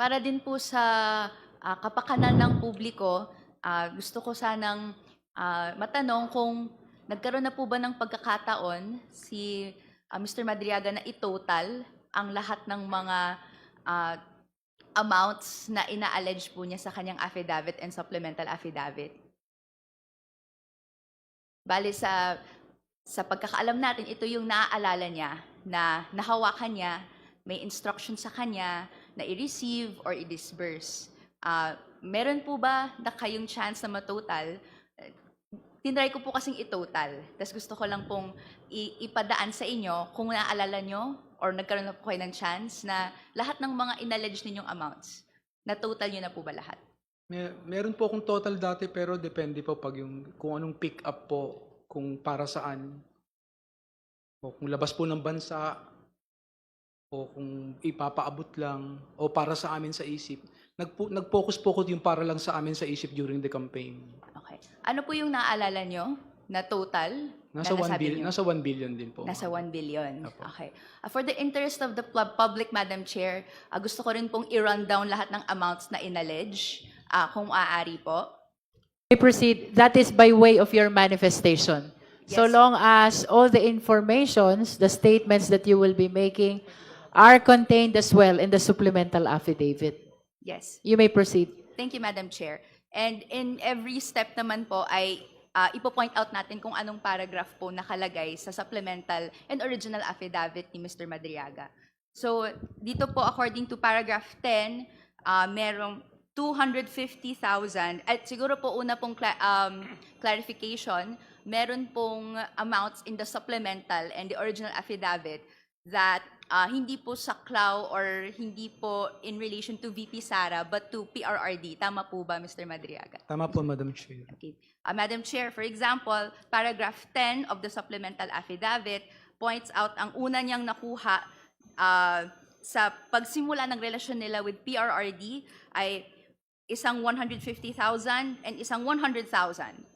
para din po sa kapakanan ng publiko, gusto ko sanang matanong kung nagkaroon na po ba ng pagkakataon si Mr. Madriaga na i-total ang lahat ng mga ah, amounts na ina-allege po niya sa kanyang affidavit and supplemental affidavit. Bale sa pagkakaalam natin, ito yung naaalala niya na nahawakan niya, may instruction sa kanya na i-receive or i-disburse. Meron po ba na kayong chance na matotal? Tinry ko po kasing i-total. Tapos gusto ko lang pong ipadaan sa inyo kung naaalala nyo or nagkaroon na po kayo ng chance na lahat ng mga inallege ninyong amounts, na total nyo na po ba lahat? Meron po akong total dati pero depende po pag kung anong pick up po, kung para saan, o kung labas po ng bansa, o kung ipapaabot lang, o para sa amin sa isip. Nag-focus po ko yung para lang sa amin sa isip during the campaign. Okay. Ano po yung naaalala nyo na total? Nasa na 1 nasabi billion, nyo? nasa 1 billion din po. Nasa 1 billion. Apo. Okay. For the interest of the public, Madam Chair, gusto ko rin pong i-run down lahat ng amounts na inallege, kung aari po. May proceed. That is by way of your manifestation. So Yes. long as all the informations, the statements that you will be making are contained as well in the supplemental affidavit. Yes. You may proceed. Thank you, Madam Chair. And in every step naman po ay ipo-point out natin kung anong paragraph po nakalagay sa supplemental and original affidavit ni Mr. Madriaga. So, dito po according to paragraph 10, merong 250,000 at siguro po una pong clarification, meron pong amounts in the supplemental and the original affidavit that hindi po saklaw or hindi po in relation to VP Sara but to PRRD. Tama po ba, Mr. Madriaga? Tama po, Madam Chair. Okay. Madam Chair, for example, paragraph 10 of the supplemental affidavit points out ang una niyang nakuha sa pagsimula ng relasyon nila with PRRD ay isang 150,000 and isang 100,000.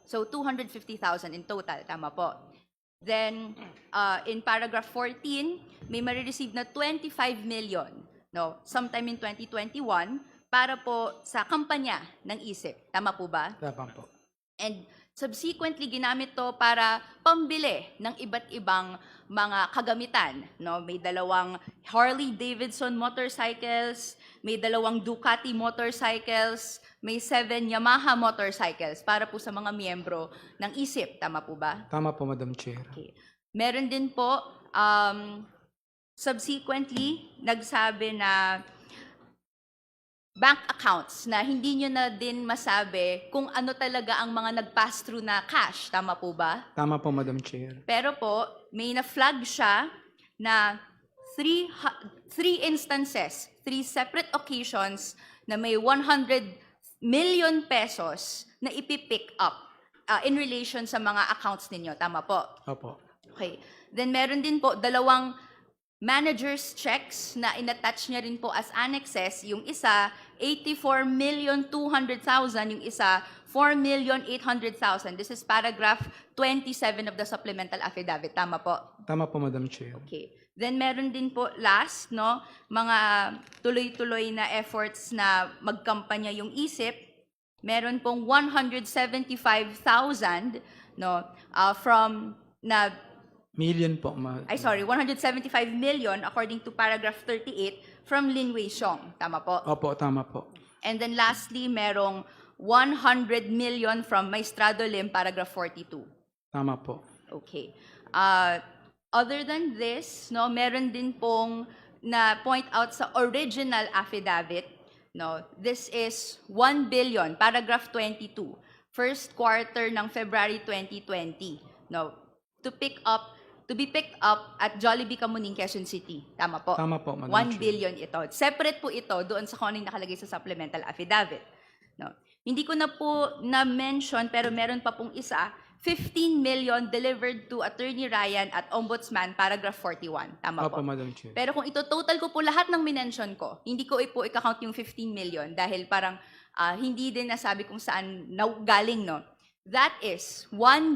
So 250,000 in total. Tama po. Then, in paragraph 14, may marireceive na 25 million, no, sometime in 2021, para po sa kampanya ng ISIP. Tama po ba? Tama po. And subsequently, ginamit to para pambili ng iba't ibang mga kagamitan. No? May dalawang Harley-Davidson motorcycles, may dalawang Ducati motorcycles, may 7 Yamaha motorcycles para po sa mga miyembro ng ISIP. Tama po ba? Tama po, Madam Chair. Okay. Meron din po, subsequently, nagsabi na bank accounts na hindi nyo na din masabi kung ano talaga ang mga nag-pass through na cash. Tama po ba? Tama po, Madam Chair. Pero po, may na-flag siya na three instances, 3 separate occasions na may 100 million pesos na ipipick up in relation sa mga accounts ninyo. Tama po? Opo. Okay. Then meron din po dalawang manager's checks na inattach niya rin po as annexes. Yung isa, 84,200,000. Yung isa, 4,800,000. This is paragraph 27 of the supplemental affidavit. Tama po? Tama po, Madam Chair. Okay. Then meron din po last, no, mga tuloy-tuloy na efforts na magkampanya yung ISIP. Meron pong 175,000, no, from na Million po, 175 million according to paragraph 38 from Lin Wei Xiong. Tama po? Opo, tama po. And then lastly, merong 100 million from Maestrado Lim, paragraph 42. Tama po. Okay. Other than this, no, meron din pong na point out sa original affidavit, no, this is 1 billion, paragraph 22, first quarter ng February 2020, no, to be picked up at Jollibee Kamuning, Quezon City. Tama po? Tama po, Madam 1 Chair. billion ito. Separate po ito doon sa kung ano yung nakalagay sa supplemental affidavit. No. Hindi ko na po na-mention pero meron pa pong isa, 15 million delivered to Attorney Ryan at Ombudsman, paragraph 41. Tama Opo, po? Madam Chair. Pero kung ito total ko po lahat ng minention ko, hindi ko po i-count yung 15 million dahil parang hindi din nasabi kung saan galing, no? That is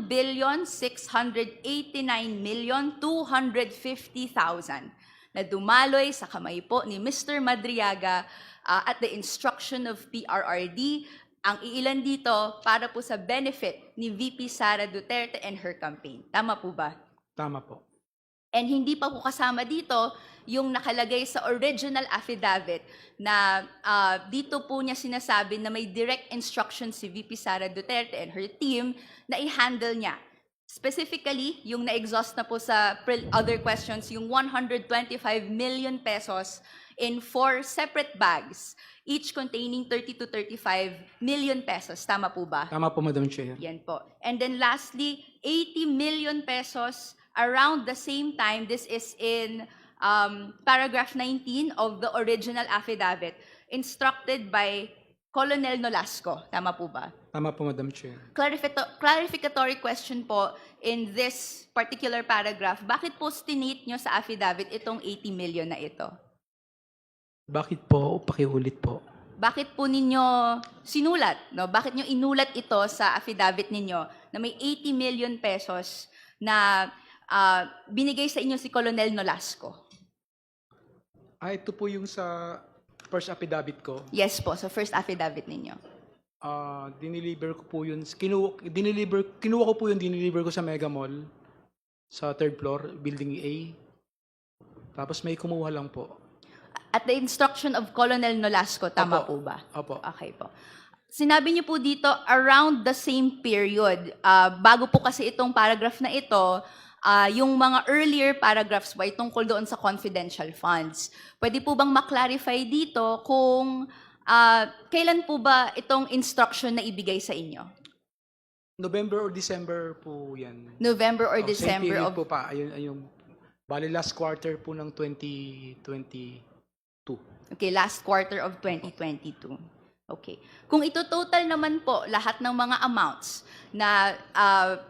1,689,250,000 na dumaloy sa kamay po ni Mr. Madriaga at the instruction of PRRD. Ang iilan dito para po sa benefit ni VP Sara Duterte and her campaign. Tama po ba? Tama po. And hindi pa po kasama dito yung nakalagay sa original affidavit na dito po niya sinasabi na may direct instruction si VP Sara Duterte and her team na i-handle niya. Specifically, yung na-exhaust na po sa other questions, yung 125 million pesos in 4 separate bags, each containing 30 to 35 million pesos. Tama po ba? Tama po, Madam Chair. Yan po. And then lastly, 80 million pesos around the same time. This is in paragraph 19 of the original affidavit, instructed by Colonel Nolasco. Tama po ba? Tama po, Madam Chair. Clarificatory question po in this particular paragraph. Bakit po stinate nyo sa affidavit itong 80 million na ito? Bakit po? Pakiulit po. Bakit po ninyo sinulat? No? Bakit nyo inulat ito sa affidavit ninyo na may 80 million pesos na binigay sa inyo si Colonel Nolasco? Ito po yung sa first affidavit ko. Yes po, sa first affidavit ninyo. Dineliver ko po yun. Kinuha ko po yun, dineliver ko sa Mega Mall sa 3rd floor, building A. Tapos may kumuha lang po. At the instruction of Colonel Nolasco, tama Opo. po ba? Opo. Okay po. Sinabi niyo po dito, around the same period, bago po kasi itong paragraph na ito, yung mga earlier paragraphs ba tungkol doon sa confidential funds. Pwede po bang maklarify dito kung kailan po ba itong instruction na ibigay sa inyo? November or December po yan. November or Same December period of... po pa. Ayun, bali last quarter po ng 2022. Okay, last quarter of 2022. Okay. Kung ito total naman po lahat ng mga amounts na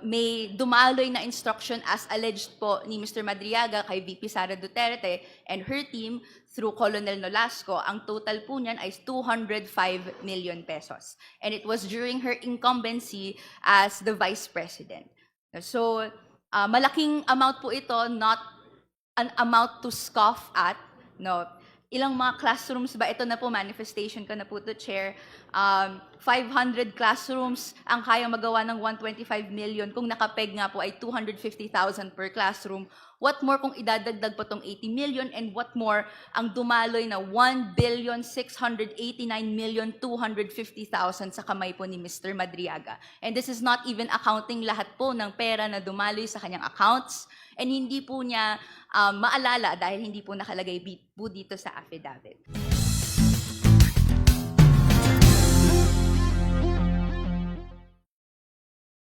may dumaloy na instruction as alleged po ni Mr. Madriaga kay VP Sara Duterte and her team through Colonel Nolasco, ang total po niyan ay 205 million pesos. And it was during her incumbency as the Vice President. So, malaking amount po ito, not an amount to scoff at, no. Ilang mga classrooms ba? Ito na po, manifestation ka na po to, Chair. 500 classrooms ang kaya magawa ng 125 million. Kung nakapeg nga po ay 250,000 per classroom. What more kung idadagdag po tong 80 million and what more ang dumaloy na 1,689,250,000 sa kamay po ni Mr. Madriaga. And this is not even accounting lahat po ng pera na dumaloy sa kanyang accounts. And hindi po niya maalala dahil hindi po nakalagay po dito sa affidavit.